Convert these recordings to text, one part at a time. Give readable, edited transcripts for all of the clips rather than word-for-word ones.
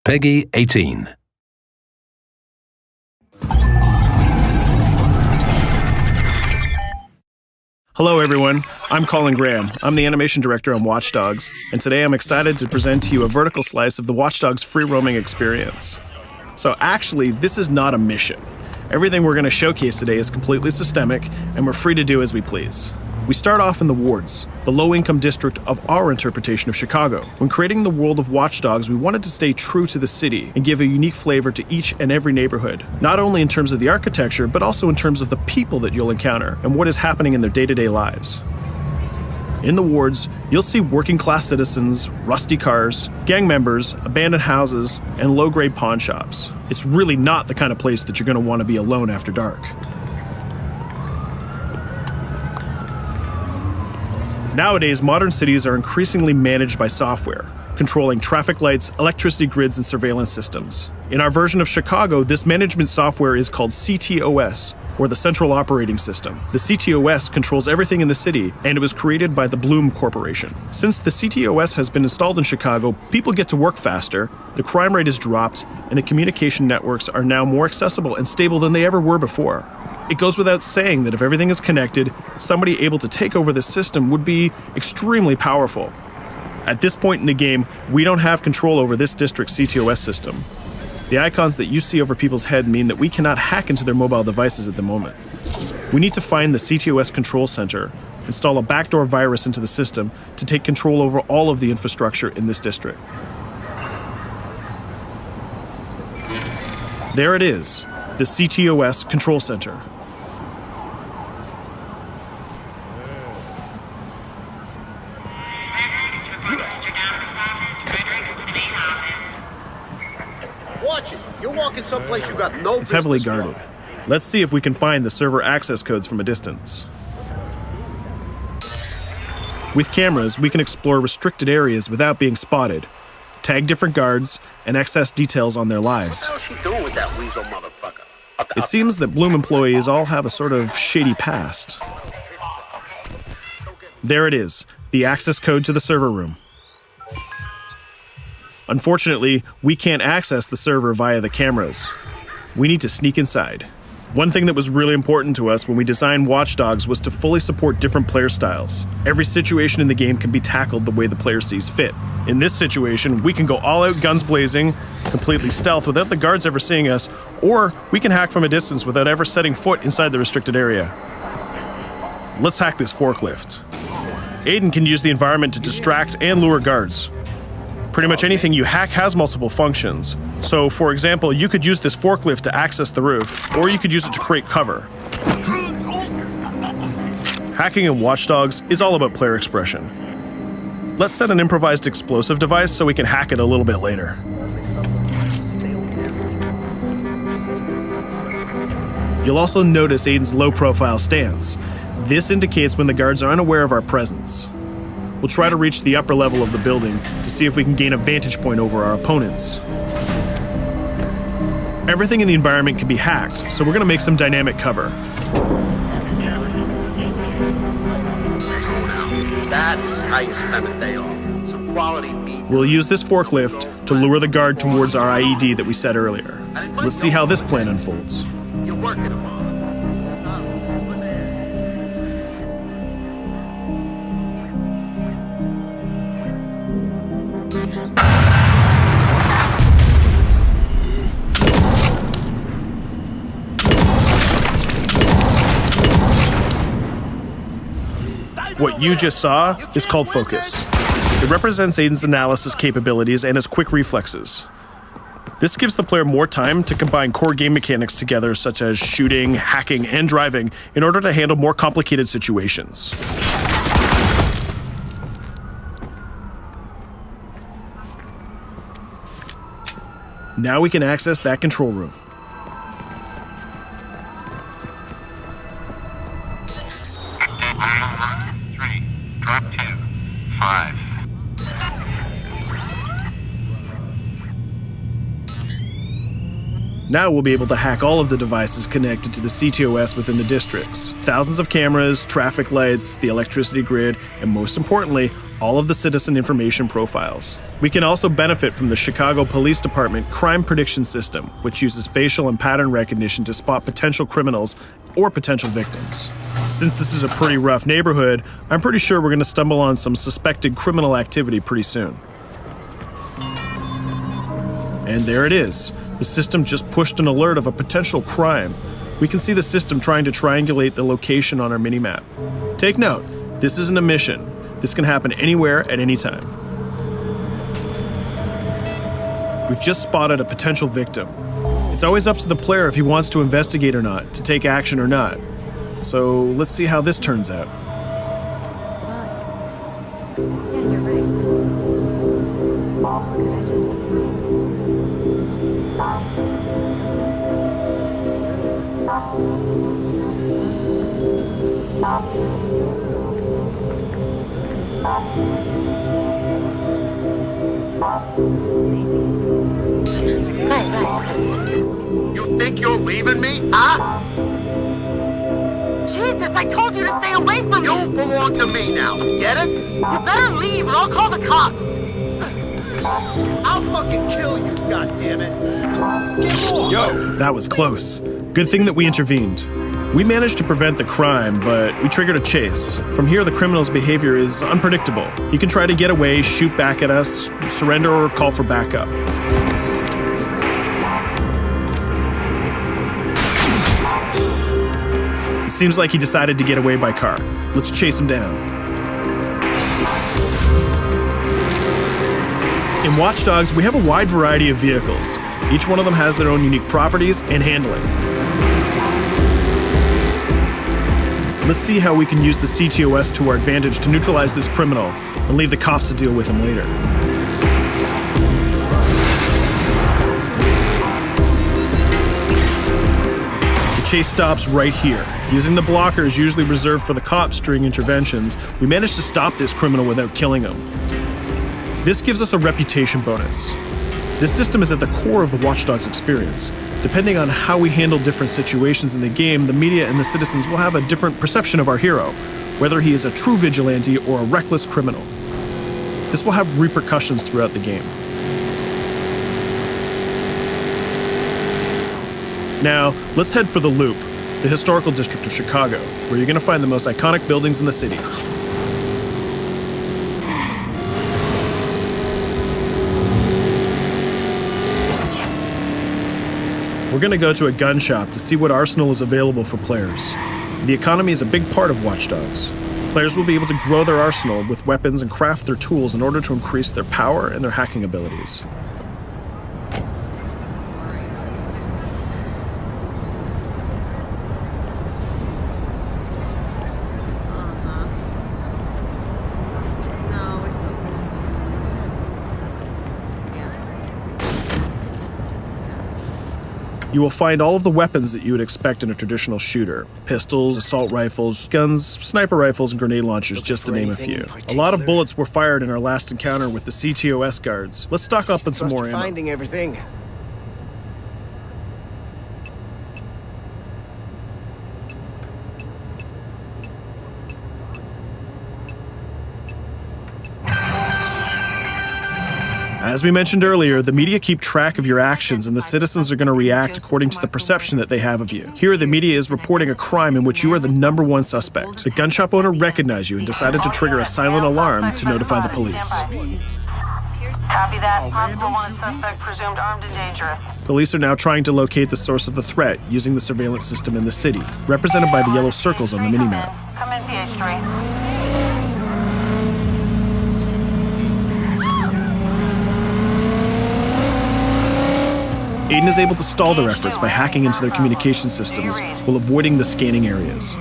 Peggy 18. Hello everyone, I'm Colin Graham. I'm the animation director on Watch Dogs, and today I'm excited to present to you a vertical slice of the Watch Dogs free roaming experience. So actually, this is not a mission. Everything we're going to showcase today is completely systemic, and we're free to do as we please. We start off in the wards, the low-income district of our interpretation of Chicago. When creating the world of Watch Dogs, we wanted to stay true to the city and give a unique flavor to each and every neighborhood, not only in terms of the architecture, but also in terms of the people that you'll encounter and what is happening in their day-to-day lives. In the wards, you'll see working-class citizens, rusty cars, gang members, abandoned houses, and low-grade pawn shops. It's really not the kind of place that you're going to want to be alone after dark. Nowadays, modern cities are increasingly managed by software, controlling traffic lights, electricity grids, and surveillance systems. In our version of Chicago, this management software is called CTOS, or the Central Operating System. The CTOS controls everything in the city, and it was created by the Bloom Corporation. Since the CTOS has been installed in Chicago, people get to work faster, the crime rate is dropped, and the communication networks are now more accessible and stable than they ever were before. It goes without saying that if everything is connected, somebody able to take over the system would be extremely powerful. At this point in the game, we don't have control over this district's CTOS system. The icons that you see over people's head mean that we cannot hack into their mobile devices at the moment. We need to find the CTOS control center, install a backdoor virus into the system to take control over all of the infrastructure in this district. There it is, the CTOS control center. Watch it. You're walking someplace you got no business. It's heavily guarded. Let's see if we can find the server access codes from a distance. With cameras, we can explore restricted areas without being spotted, tag different guards, and access details on their lives. What the hell is she doing with that weasel motherfucker? It seems that Bloom employees all have a sort of shady past. There it is, the access code to the server room. Unfortunately, we can't access the server via the cameras. We need to sneak inside. One thing that was really important to us when we designed Watch Dogs was to fully support different player styles. Every situation in the game can be tackled the way the player sees fit. In this situation, we can go all out guns blazing, completely stealth without the guards ever seeing us, or we can hack from a distance without ever setting foot inside the restricted area. Let's hack this forklift. Aiden can use the environment to distract and lure guards. Pretty much anything you hack has multiple functions. So, for example, you could use this forklift to access the roof, or you could use it to create cover. Hacking in Watch Dogs is all about player expression. Let's set an improvised explosive device so we can hack it a little bit later. You'll also notice Aiden's low-profile stance. This indicates when the guards are unaware of our presence. We'll try to reach the upper level of the building to see if we can gain a vantage point over our opponents. Everything in the environment can be hacked, so we're going to make some dynamic cover. That's how you spend a day off. Some quality meat. We'll use this forklift to lure the guard towards our IED that we set earlier. Let's see how this plan unfolds. You're working them on. What you just saw is called focus. It represents Aiden's analysis capabilities and his quick reflexes. This gives the player more time to combine core game mechanics together, such as shooting, hacking, and driving, in order to handle more complicated situations. Now we can access that control room. Drop 2, 5. Now we'll be able to hack all of the devices connected to the CTOS within the districts. Thousands of cameras, traffic lights, the electricity grid, and most importantly, all of the citizen information profiles. We can also benefit from the Chicago Police Department Crime Prediction System, which uses facial and pattern recognition to spot potential criminals or potential victims. Since this is a pretty rough neighborhood, I'm pretty sure we're going to stumble on some suspected criminal activity pretty soon. And there it is. The system just pushed an alert of a potential crime. We can see the system trying to triangulate the location on our minimap. Take note, this isn't a mission. This can happen anywhere at any time. We've just spotted a potential victim. It's always up to the player if he wants to investigate or not, to take action or not. So let's see how this turns out. Yeah, you're right. Could I just... You think you're leaving me? Huh? Jesus, I told you to stay away from me! You belong to me now. Get it? You better leave or I'll call the cops! I'll fucking kill you, goddammit! Get off! Yo! That was close. Good thing that we intervened. We managed to prevent the crime, but we triggered a chase. From here, the criminal's behavior is unpredictable. He can try to get away, shoot back at us, surrender, or call for backup. It seems like he decided to get away by car. Let's chase him down. In Watch Dogs, we have a wide variety of vehicles. Each one of them has their own unique properties and handling. Let's see how we can use the CTOS to our advantage to neutralize this criminal and leave the cops to deal with him later. The chase stops right here. Using the blockers usually reserved for the cops during interventions, we managed to stop this criminal without killing him. This gives us a reputation bonus. This system is at the core of the Watch Dogs experience. Depending on how we handle different situations in the game, the media and the citizens will have a different perception of our hero, whether he is a true vigilante or a reckless criminal. This will have repercussions throughout the game. Now, let's head for the Loop, the historical district of Chicago, where you're going to find the most iconic buildings in the city. We're going to go to a gun shop to see what arsenal is available for players. The economy is a big part of Watch Dogs. Players will be able to grow their arsenal with weapons and craft their tools in order to increase their power and their hacking abilities. No, it's okay. You will find all of the weapons that you would expect in a traditional shooter. Pistols, assault rifles, guns, sniper rifles, and grenade launchers, just to name a few. A lot of bullets were fired in our last encounter with the CTOS guards. Let's stock up on some more ammo. Finding everything. As we mentioned earlier, the media keep track of your actions and the citizens are going to react according to the perception that they have of you. Here, the media is reporting a crime in which you are the #1 suspect. The gun shop owner recognized you and decided to trigger a silent alarm to notify the police. Copy that. Possible wanted suspect presumed armed and dangerous. Police are now trying to locate the source of the threat using the surveillance system in the city, represented by the yellow circles on the minimap. Come in, PH3. Aiden is able to stall their efforts by hacking into their communication systems while avoiding the scanning areas.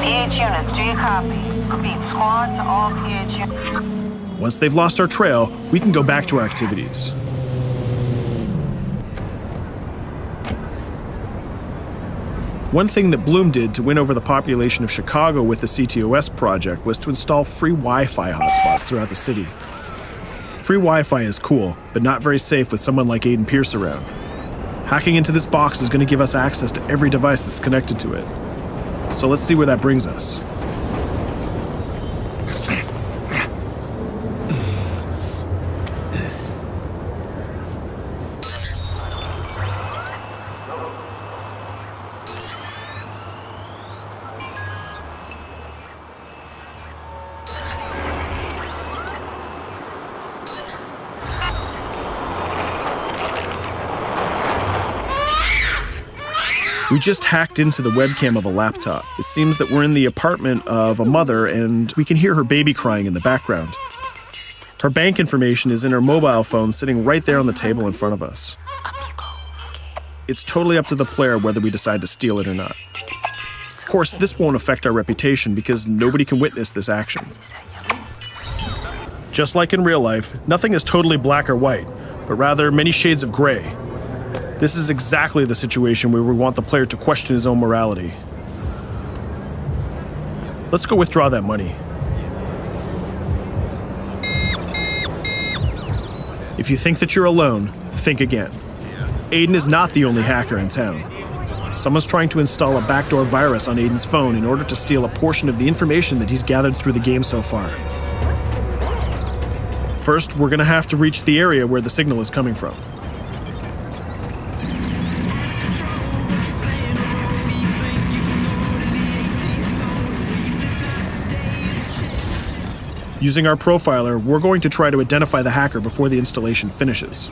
PH units, do you copy? Repeat, squad to all PH units. Once they've lost our trail, we can go back to our activities. One thing that Bloom did to win over the population of Chicago with the CTOS project was to install free Wi-Fi hotspots throughout the city. Free Wi-Fi is cool, but not very safe with someone like Aiden Pierce around. Hacking into this box is going to give us access to every device that's connected to it. So let's see where that brings us. We just hacked into the webcam of a laptop. It seems that we're in the apartment of a mother and we can hear her baby crying in the background. Her bank information is in her mobile phone sitting right there on the table in front of us. It's totally up to the player whether we decide to steal it or not. Of course, this won't affect our reputation because nobody can witness this action. Just like in real life, nothing is totally black or white, but rather many shades of gray. This is exactly the situation where we want the player to question his own morality. Let's go withdraw that money. If you think that you're alone, think again. Aiden is not the only hacker in town. Someone's trying to install a backdoor virus on Aiden's phone in order to steal a portion of the information that he's gathered through the game so far. First, we're gonna have to reach the area where the signal is coming from. Using our profiler, we're going to try to identify the hacker before the installation finishes.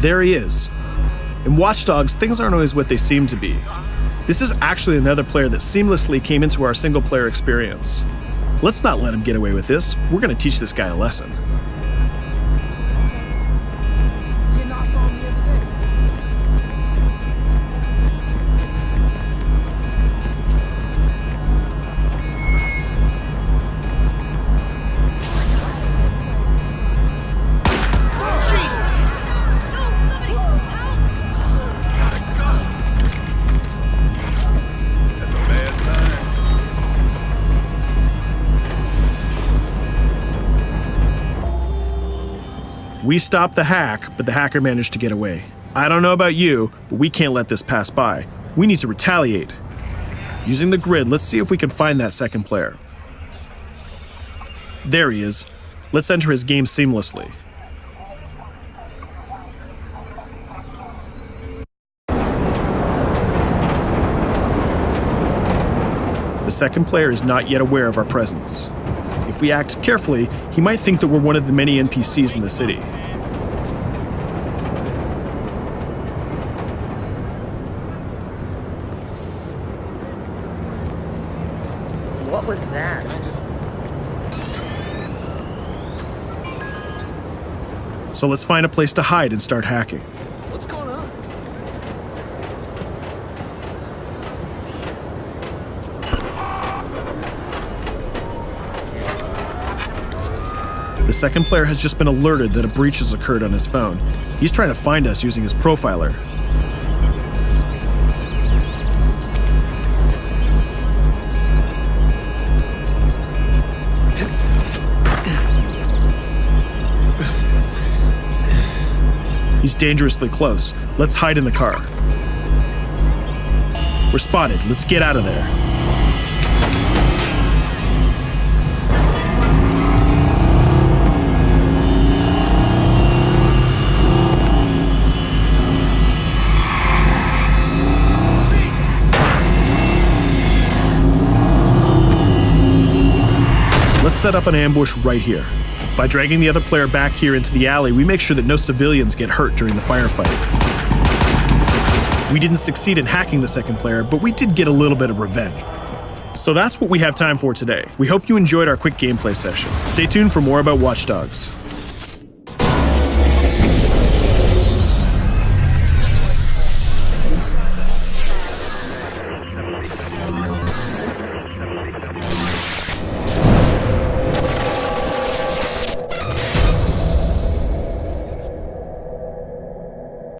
There he is. In Watch Dogs, things aren't always what they seem to be. This is actually another player that seamlessly came into our single-player experience. Let's not let him get away with this. We're going to teach this guy a lesson. We stopped the hack, but the hacker managed to get away. I don't know about you, but we can't let this pass by. We need to retaliate. Using the grid, let's see if we can find that second player. There he is. Let's enter his game seamlessly. The second player is not yet aware of our presence. If we act carefully, he might think that we're one of the many NPCs in the city. What was that? So let's find a place to hide and start hacking. What's going on? The second player has just been alerted that a breach has occurred on his phone. He's trying to find us using his profiler. He's dangerously close. Let's hide in the car. We're spotted. Let's get out of there. Let's set up an ambush right here. By dragging the other player back here into the alley, we make sure that no civilians get hurt during the firefight. We didn't succeed in hacking the second player, but we did get a little bit of revenge. So that's what we have time for today. We hope you enjoyed our quick gameplay session. Stay tuned for more about Watch Dogs.